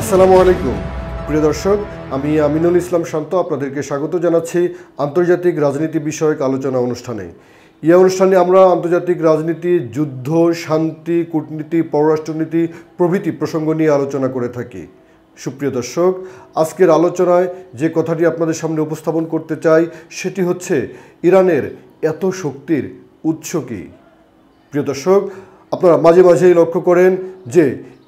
আসসালামু আলাইকুম প্রিয় দর্শক, আমি আমিনুল ইসলাম শান্ত আপনাদেরকে স্বাগত জানাচ্ছি আন্তর্জাতিক রাজনীতি বিষয়ক আলোচনা অনুষ্ঠানে। এই অনুষ্ঠানে আমরা আন্তর্জাতিক রাজনীতি, যুদ্ধ, শান্তি, কূটনীতি, পররাষ্ট্রনীতি প্রভৃতি প্রসঙ্গ নিয়ে আলোচনা করে থাকি। সুপ্রিয় দর্শক, আজকের আলোচনায় যে কথাটি আপনাদের সামনে উপস্থাপন করতে চাই সেটি হচ্ছে ইরানের এত শক্তির উৎস কী। প্রিয় দর্শক, আপনারা মাঝে মাঝেই লক্ষ্য করেন যে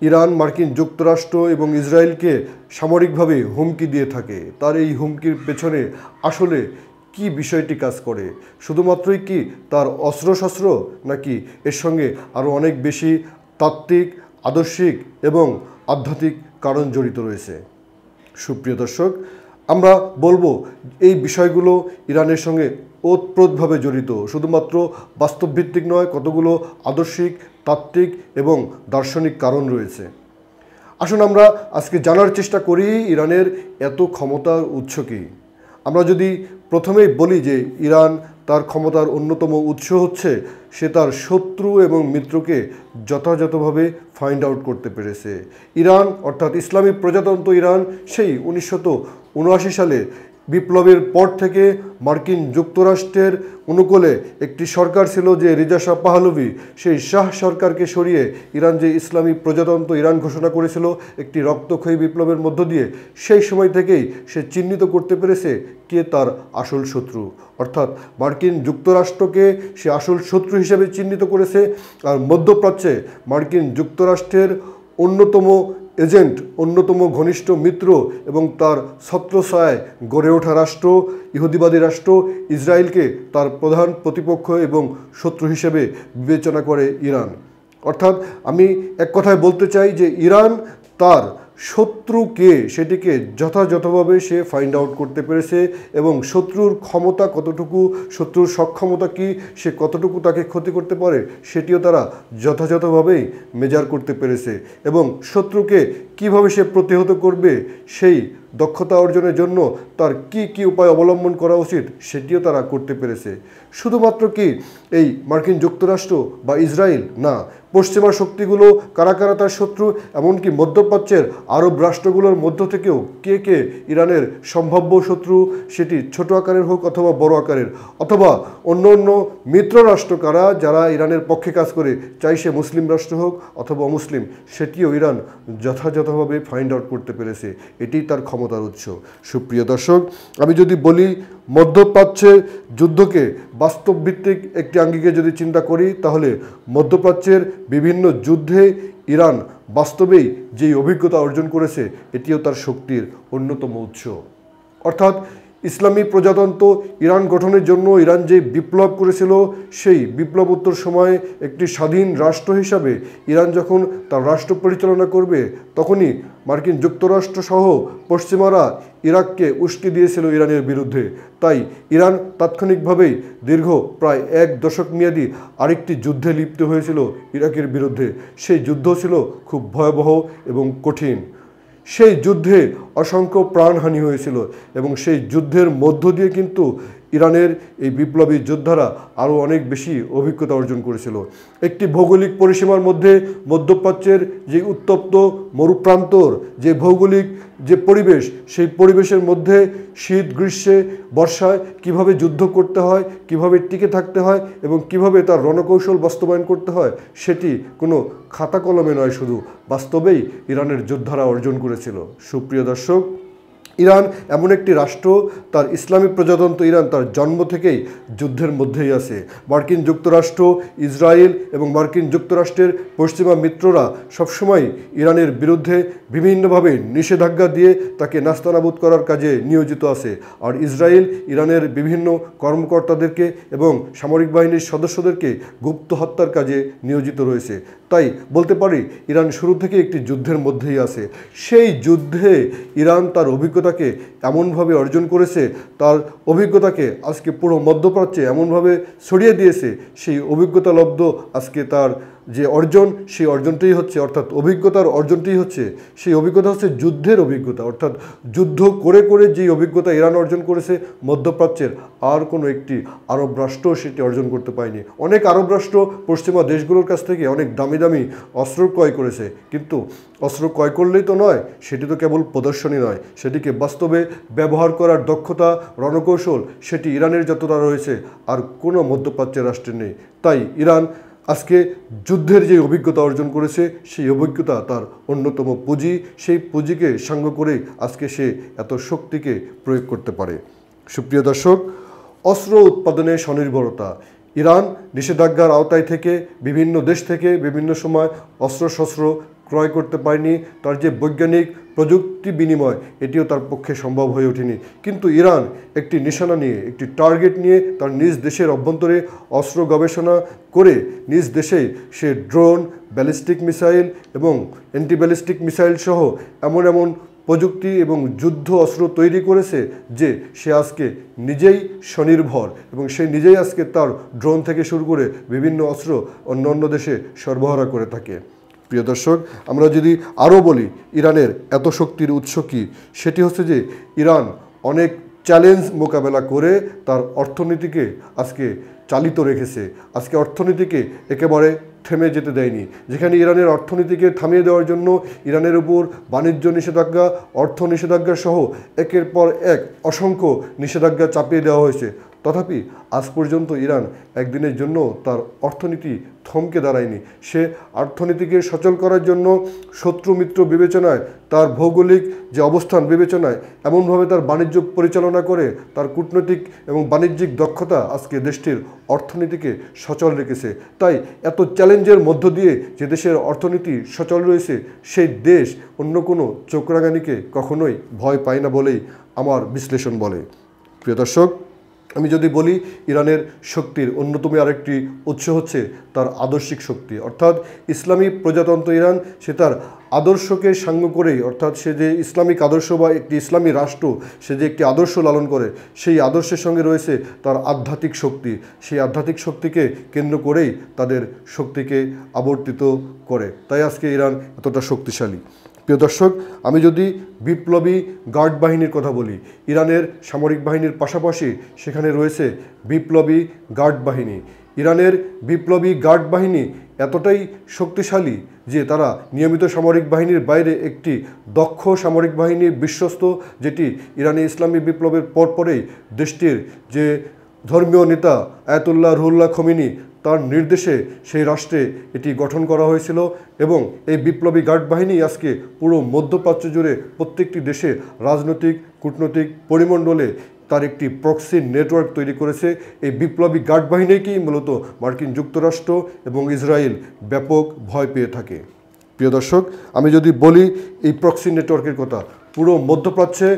ইরান মার্কিন যুক্তরাষ্ট্র এবং ইসরায়েলকে সামরিকভাবে হুমকি দিয়ে থাকে। তার এই হুমকির পেছনে আসলে কি বিষয়টি কাজ করে? শুধুমাত্রই কি তার অস্ত্রশস্ত্র, নাকি এর সঙ্গে আরও অনেক বেশি তাত্ত্বিক, আদর্শিক এবং আধ্যাত্মিক কারণ জড়িত রয়েছে? সুপ্রিয় দর্শক, আমরা বলবো এই বিষয়গুলো ইরানের সঙ্গে ওতপ্রোতভাবে জড়িত। শুধুমাত্র বাস্তবভিত্তিক নয়, কতগুলো আদর্শিক, তাত্ত্বিক এবং দার্শনিক কারণ রয়েছে। আসুন আমরা আজকে জানার চেষ্টা করি ইরানের এত ক্ষমতার উৎস কী। আমরা যদি প্রথমেই বলি যে ইরান তার ক্ষমতার অন্যতম উৎস হচ্ছে সে তার শত্রু এবং মিত্রকে যথাযথভাবে ফাইন্ড আউট করতে পেরেছে। ইরান অর্থাৎ ইসলামী প্রজাতন্ত্র ইরান সেই 1979 সালে বিপ্লবের পর থেকে মার্কিন যুক্তরাষ্ট্রের অনুকূলে একটি সরকার ছিল যে রেজা শাহ পাহলভি, সেই শাহ সরকারকে সরিয়ে ইরান যে ইসলামী প্রজাতন্ত্র ইরান ঘোষণা করেছিল একটি রক্তক্ষয়ী বিপ্লবের মধ্য দিয়ে, সেই সময় থেকেই সে চিহ্নিত করতে পেরেছে কে তার আসল শত্রু। অর্থাৎ মার্কিন যুক্তরাষ্ট্রকে সে আসল শত্রু হিসেবে চিহ্নিত করেছে। আর মধ্যপ্রাচ্যে মার্কিন যুক্তরাষ্ট্রের অন্যতম এজেন্ট, অন্যতম ঘনিষ্ঠ মিত্র এবং তার ছত্রছায়ায় গড়ে ওঠা রাষ্ট্র, ইহুদিবাদী রাষ্ট্র ইসরায়েলকে তার প্রধান প্রতিপক্ষ এবং শত্রু হিসেবে বিবেচনা করে ইরান। অর্থাৎ আমি এক কথায় বলতে চাই যে ইরান তার শত্রুকে সেটিকে যথাযথভাবে সে ফাইন্ড আউট করতে পেরেছে এবং শত্রুর ক্ষমতা কতটুকু, শত্রুর সক্ষমতা কী, সে কতটুকু তাকে ক্ষতি করতে পারে সেটিও তারা যথাযথভাবেই মেজার করতে পেরেছে এবং শত্রুকে কিভাবে সে প্রতিহত করবে সেই দক্ষতা অর্জনের জন্য তার কি কি উপায় অবলম্বন করা উচিত সেটিও তারা করতে পেরেছে। শুধুমাত্র কি এই মার্কিন যুক্তরাষ্ট্র বা ইসরায়েল না, পশ্চিমা শক্তিগুলো কারা কারা তার শত্রু, এমনকি মধ্যপ্রাচ্যের আরব রাষ্ট্রগুলোর মধ্য থেকেও কে কে ইরানের সম্ভাব্য শত্রু, সেটি ছোট আকারের হোক অথবা বড় আকারের, অথবা অন্য অন্য মিত্র রাষ্ট্র কারা যারা ইরানের পক্ষে কাজ করে, চাই সে মুসলিম রাষ্ট্র হোক অথবা অমুসলিম, সেটিও ইরান যথাযথভাবে ফাইন্ড আউট করতে পেরেছে। এটি তার ক্ষমতার উৎস। সুপ্রিয় দর্শক, আমি যদি বলি মধ্যপ্রাচ্যের যুদ্ধকে বাস্তবভিত্তিক একটি আঙ্গিকে যদি চিন্তা করি, তাহলে মধ্যপ্রাচ্যের বিভিন্ন যুদ্ধে ইরান বাস্তবেই যেই অভিজ্ঞতা অর্জন করেছে এটিও তার শক্তির অন্যতম উৎস। অর্থাৎ ইসলামী প্রজাতন্ত্র ইরান গঠনের জন্য ইরান যে বিপ্লব করেছিল, সেই বিপ্লবোত্তর সময়ে একটি স্বাধীন রাষ্ট্র হিসাবে ইরান যখন তার রাষ্ট্র পরিচালনা করবে, তখনই মার্কিন যুক্তরাষ্ট্র সহ পশ্চিমারা ইরাককে উস্কে দিয়েছিল ইরানের বিরুদ্ধে। তাই ইরান তাৎক্ষণিকভাবেই দীর্ঘ প্রায় 1 দশক মেয়াদী আরেকটি যুদ্ধে লিপ্ত হয়েছিল ইরাকের বিরুদ্ধে। সেই যুদ্ধ ছিল খুব ভয়াবহ এবং কঠিন। সেই যুদ্ধে অসংখ্য প্রাণহানি হয়েছিল এবং সেই যুদ্ধের মধ্য দিয়ে কিন্তু ইরানের এই বিপ্লবী যোদ্ধারা আরও অনেক বেশি অভিজ্ঞতা অর্জন করেছিল। একটি ভৌগোলিক পরিসীমার মধ্যে মধ্যপ্রাচ্যের যে উত্তপ্ত মরুপ্রান্তর, যে ভৌগোলিক যে পরিবেশ, সেই পরিবেশের মধ্যে শীত, গ্রীষ্মে, বর্ষায় কিভাবে যুদ্ধ করতে হয়, কিভাবে টিকে থাকতে হয় এবং কিভাবে তার রণকৌশল বাস্তবায়ন করতে হয়, সেটি কোনো খাতা কলমে নয়, শুধু বাস্তবেই ইরানের যোদ্ধারা অর্জন করেছিল। সুপ্রিয় দর্শক, ইরান এমন একটি রাষ্ট্র, তার ইসলামী প্রজাতন্ত্র ইরান তার জন্ম থেকেই যুদ্ধের মধ্যেই আছে। মার্কিন যুক্তরাষ্ট্র, ইসরায়েল এবং মার্কিন যুক্তরাষ্ট্রের পশ্চিমা মিত্ররা সবসময় ইরানের বিরুদ্ধে বিভিন্নভাবে নিষেধাজ্ঞা দিয়ে তাকে নাস্তানাবুদ করার কাজে নিয়োজিত আছে। আর ইসরায়েল ইরানের বিভিন্ন কর্মকর্তাদেরকে এবং সামরিক বাহিনীর সদস্যদেরকে গুপ্ত হত্যার কাজে নিয়োজিত রয়েছে। তাই বলতে পারি ইরান শুরু থেকে একটি যুদ্ধের মধ্যেই আছে। সেই যুদ্ধে ইরান তার অভিজ্ঞতাকে এমনভাবে অর্জন করেছে, তার অভিজ্ঞতাকে আজকে পুরো মধ্যপ্রাচ্যে এমনভাবে ছড়িয়ে দিয়েছে, সেই অভিজ্ঞতা লব্ধ আজকে তার যে অর্জন, সেই অর্জনটাই হচ্ছে, অর্থাৎ অভিজ্ঞতার অর্জনটাই হচ্ছে, সেই অভিজ্ঞতা হচ্ছে যুদ্ধের অভিজ্ঞতা। অর্থাৎ যুদ্ধ করে করে যেই অভিজ্ঞতা ইরান অর্জন করেছে, মধ্যপ্রাচ্যের আর কোনো একটি আরব রাষ্ট্র সেটি অর্জন করতে পারেনি। অনেক আরব রাষ্ট্র পশ্চিমা দেশগুলোর কাছ থেকে অনেক দামি দামি অস্ত্র ক্রয় করেছে, কিন্তু অস্ত্র ক্রয় করলেই তো নয়, সেটি তো কেবল প্রদর্শনী নয়, সেটিকে বাস্তবে ব্যবহার করার দক্ষতা, রণকৌশল সেটি ইরানের যতটা রয়েছে আর কোনো মধ্যপ্রাচ্যের রাষ্ট্রের নেই। তাই ইরান আজকে যুদ্ধের যে অভিজ্ঞতা অর্জন করেছে, সেই অভিজ্ঞতা তার অন্যতম পুঁজি। সেই পুঁজিকে সাঙ্গ করেই আজকে সে এত শক্তিকে প্রয়োগ করতে পারে। সুপ্রিয় দর্শক, অস্ত্র উৎপাদনে স্বনির্ভরতা। ইরান নিষেধাজ্ঞার আওতায় থেকে বিভিন্ন দেশ থেকে বিভিন্ন সময় অস্ত্রশস্ত্র ক্রয় করতে পারেনি। তার যে বৈজ্ঞানিক প্রযুক্তি বিনিময়, এটিও তার পক্ষে সম্ভব হয়ে ওঠেনি। কিন্তু ইরান একটি নিশানা নিয়ে, একটি টার্গেট নিয়ে তার নিজ দেশের অভ্যন্তরে অস্ত্র গবেষণা করে নিজ দেশেই সে ড্রোন, ব্যালিস্টিক মিসাইল এবং অ্যান্টি ব্যালিস্টিক মিসাইল সহ এমন এমন প্রযুক্তি এবং যুদ্ধ অস্ত্র তৈরি করেছে যে সে আজকে নিজেই স্বনির্ভর, এবং সে নিজেই আজকে তার ড্রোন থেকে শুরু করে বিভিন্ন অস্ত্র অন্য অন্য দেশে সরবরাহ করে থাকে। প্রিয় দর্শক, আমরা যদি আরও বলি ইরানের এত শক্তির উৎস কী, সেটি হচ্ছে যে ইরান অনেক চ্যালেঞ্জ মোকাবেলা করে তার অর্থনীতিকে আজকে চালিত রেখেছে। আজকে অর্থনীতিকে একেবারে থেমে যেতে দেয়নি। যেখানে ইরানের অর্থনীতিকে থামিয়ে দেওয়ার জন্য ইরানের উপর বাণিজ্য নিষেধাজ্ঞা, অর্থ নিষেধাজ্ঞা সহ একের পর এক অসংখ্য নিষেধাজ্ঞা চাপিয়ে দেওয়া হয়েছে, তথাপি আজ পর্যন্ত ইরান একদিনের জন্য তার অর্থনীতি থমকে দাঁড়ায়নি। সে অর্থনীতিকে সচল করার জন্য শত্রু মিত্র বিবেচনায়, তার ভৌগোলিক যে অবস্থান বিবেচনায় এমনভাবে তার বাণিজ্য পরিচালনা করে, তার কূটনৈতিক এবং বাণিজ্যিক দক্ষতা আজকে দেশটির অর্থনীতিকে সচল রেখেছে। তাই এত চ্যালেঞ্জের মধ্য দিয়ে যে দেশের অর্থনীতি সচল রয়েছে, সেই দেশ অন্য কোনো চোখরাঙানিকে কখনোই ভয় পায় না বলেই আমার বিশ্লেষণ বলে। প্রিয় দর্শক, আমি যদি বলি ইরানের শক্তির অন্যতম আরেকটি উৎস হচ্ছে তার আদর্শিক শক্তি। অর্থাৎ ইসলামী প্রজাতন্ত্র ইরান সে তার আদর্শকে সাঙ্গ করেই, অর্থাৎ সে যে ইসলামিক আদর্শ বা একটি ইসলামী রাষ্ট্র, সে যে একটি আদর্শ লালন করে, সেই আদর্শের সঙ্গে রয়েছে তার আধ্যাত্মিক শক্তি। সেই আধ্যাত্মিক শক্তিকে কেন্দ্র করেই তাদের শক্তিকে আবর্তিত করে। তাই আজকে ইরান এতটা শক্তিশালী। প্রিয় দর্শক, আমি যদি বিপ্লবী গার্ড বাহিনীর কথা বলি, ইরানের সামরিক বাহিনীর পাশাপাশি সেখানে রয়েছে বিপ্লবী গার্ড বাহিনী। ইরানের বিপ্লবী গার্ড বাহিনী এতটাই শক্তিশালী যে তারা নিয়মিত সামরিক বাহিনীর বাইরে একটি দক্ষ সামরিক বাহিনী বিশ্বস্ত, যেটি ইরানি ইসলামী বিপ্লবের পরপরেই দেশটির যে ধর্মীয় নেতা আয়াতুল্লাহ রুহুল্লাহ খোমেনি তার নির্দেশে সেই রাষ্ট্রে এটি গঠন করা হয়েছিল। এবং এই বিপ্লবী গার্ড বাহিনী আজকে পুরো মধ্যপ্রাচ্য জুড়ে প্রত্যেকটি দেশে রাজনৈতিক, কূটনৈতিক পরিমণ্ডলে তার একটি প্রক্সি নেটওয়ার্ক তৈরি করেছে। এই বিপ্লবী গার্ড বাহিনীকেই মূলত মার্কিন যুক্তরাষ্ট্র এবং ইসরায়েল ব্যাপক ভয় পেয়ে থাকে। প্রিয় দর্শক, আমি যদি বলি এই প্রক্সি নেটওয়ার্কের কথা, পুরো মধ্যপ্রাচ্যে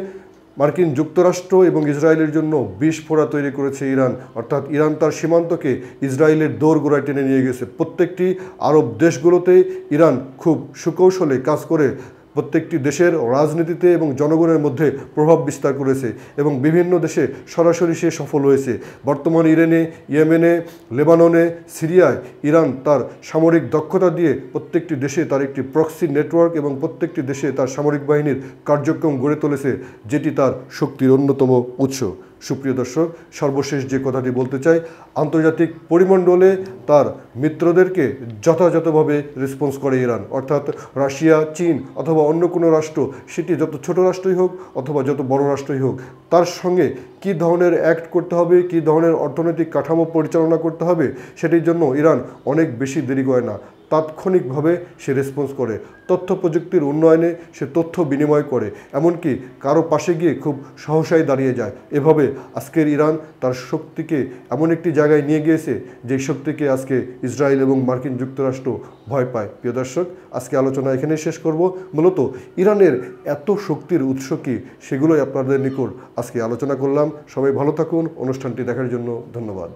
মার্কিন যুক্তরাষ্ট্র এবং ইসরায়েলের জন্য বিস্ফোরা তৈরি করেছে ইরান। অর্থাৎ ইরান তার সীমান্তকে ইসরায়েলের দোরগোড়ায় টেনে নিয়ে গেছে। প্রত্যেকটি আরব দেশগুলোতে ইরান খুব সুকৌশলে কাজ করে প্রত্যেকটি দেশের রাজনীতিতে এবং জনগণের মধ্যে প্রভাব বিস্তার করেছে এবং বিভিন্ন দেশে সরাসরি সে সফল হয়েছে। বর্তমান ইরানে, ইয়েমেনে, লেবাননে, সিরিয়ায় ইরান তার সামরিক দক্ষতা দিয়ে প্রত্যেকটি দেশে তার একটি প্রক্সি নেটওয়ার্ক এবং প্রত্যেকটি দেশে তার সামরিক বাহিনীর কার্যক্রম গড়ে তুলেছে, যেটি তার শক্তির অন্যতম উৎস। সুপ্রিয় দর্শক, সর্বশেষ যে কথাটি বলতে চাই, আন্তর্জাতিক পরিমণ্ডলে তার মিত্রদেরকে যথাযথভাবে রেসপন্স করে ইরান। অর্থাৎ রাশিয়া, চীন অথবা অন্য কোনো রাষ্ট্র, সেটি যত ছোট রাষ্ট্রই হোক অথবা যত বড় রাষ্ট্রই হোক, তার সঙ্গে কী ধরনের অ্যাক্ট করতে হবে, কী ধরনের অর্থনৈতিক কাঠামো পরিচালনা করতে হবে, সেটির জন্য ইরান অনেক বেশি দেরি করে না, তাৎক্ষণিকভাবে সে রেসপন্স করে। তথ্য প্রযুক্তির উন্নয়নে সে তথ্য বিনিময় করে, এমনকি কারো পাশে গিয়ে খুব সহসায় দাঁড়িয়ে যায়। এভাবে আজকের ইরান তার শক্তিকে এমন একটি জায়গায় নিয়ে গিয়েছে যে শক্তিকে আজকে ইসরায়েল এবং মার্কিন যুক্তরাষ্ট্র ভয় পায়। প্রিয় দর্শক, আজকে আলোচনা এখানেই শেষ করব। মূলত ইরানের এত শক্তির উৎস কী, সেগুলোই আপনাদের নিকট আজকে আলোচনা করলাম। সবাই ভালো থাকুন। অনুষ্ঠানটি দেখার জন্য ধন্যবাদ।